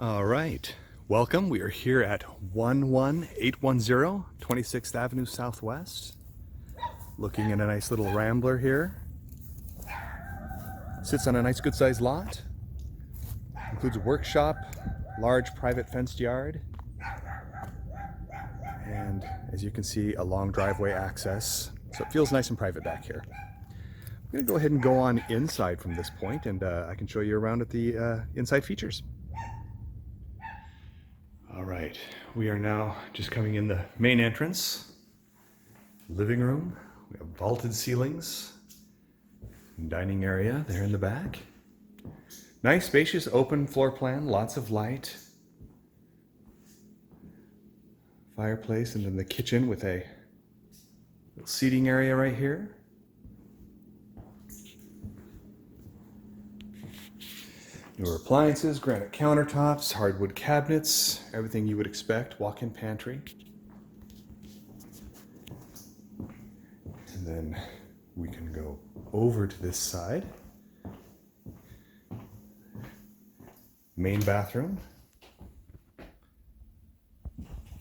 All right, welcome. We are here at 11810 26th Avenue Southwest. Looking at a nice little Rambler here. Sits on a nice good sized lot. Includes a workshop, large private fenced yard, and as you can see, a long driveway access. So it feels nice and private back here. I'm gonna go ahead and go on inside from this point, and I can show you around at the inside features. All right, we are now just coming in the main entrance. Living room, we have vaulted ceilings. Dining area there in the back. Nice, spacious, open floor plan, lots of light. Fireplace, and then the kitchen with a little seating area right here. Newer appliances, granite countertops, hardwood cabinets, everything you would expect, walk-in pantry. And then we can go over to this side. Main bathroom.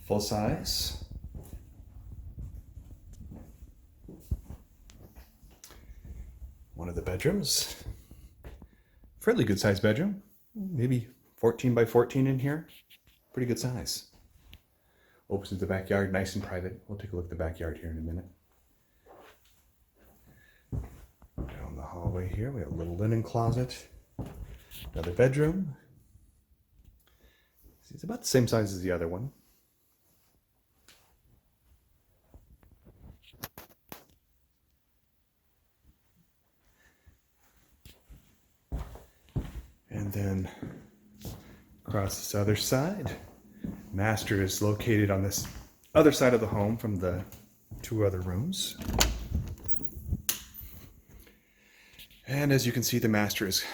Full size. One of the bedrooms. Fairly good sized bedroom, maybe 14 by 14 in here. Pretty good size. Opens to the backyard, nice and private. We'll take a look at the backyard here in a minute. Down the hallway here, we have a little linen closet. Another bedroom. It's about the same size as the other one. And then across this other side, master is located on this other side of the home from the two other rooms. And as you can see, the master is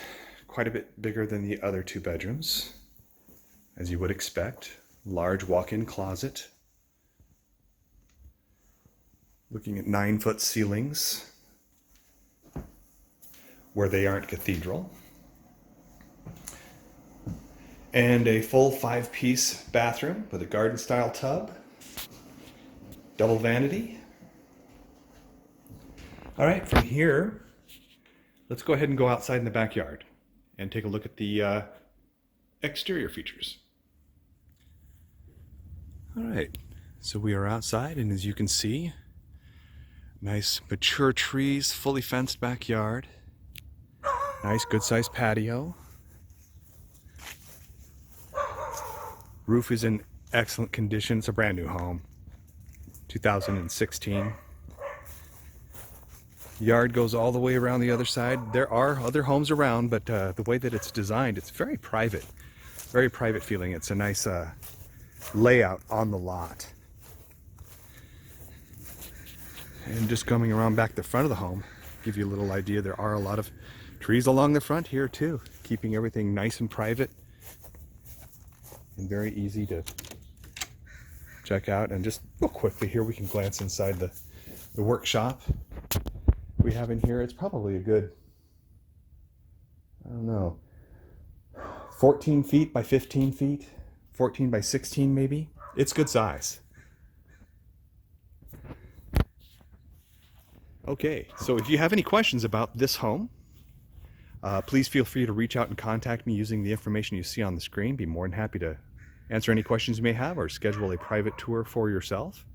quite a bit bigger than the other two bedrooms, as you would expect. Large walk-in closet. Looking at 9-foot ceilings where they aren't cathedral. And a full 5-piece bathroom with a garden-style tub. Double vanity. All right, from here, let's go ahead and go outside in the backyard and take a look at the exterior features. All right, so we are outside, and as you can see, nice mature trees, fully fenced backyard. Nice good-sized patio. Roof is in excellent condition. It's a brand new home, 2016. Yard goes all the way around the other side. There are other homes around, but the way that it's designed, it's very private feeling. It's a nice layout on the lot. And just coming around back the front of the home, give you a little idea, there are a lot of trees along the front here too, keeping everything nice and private and very easy to check out. And just real quickly here, we can glance inside the workshop we have in here. It's probably a good, I don't know, 14 feet by 15 feet, 14 by 16 maybe. It's good size. Okay, so if you have any questions about this home, please feel free to reach out and contact me using the information you see on the screen. Be more than happy to answer any questions you may have or schedule a private tour for yourself.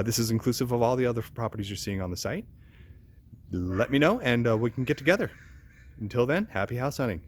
This is inclusive of all the other properties you're seeing on the site. Let me know and we can get together. Until then, happy house hunting.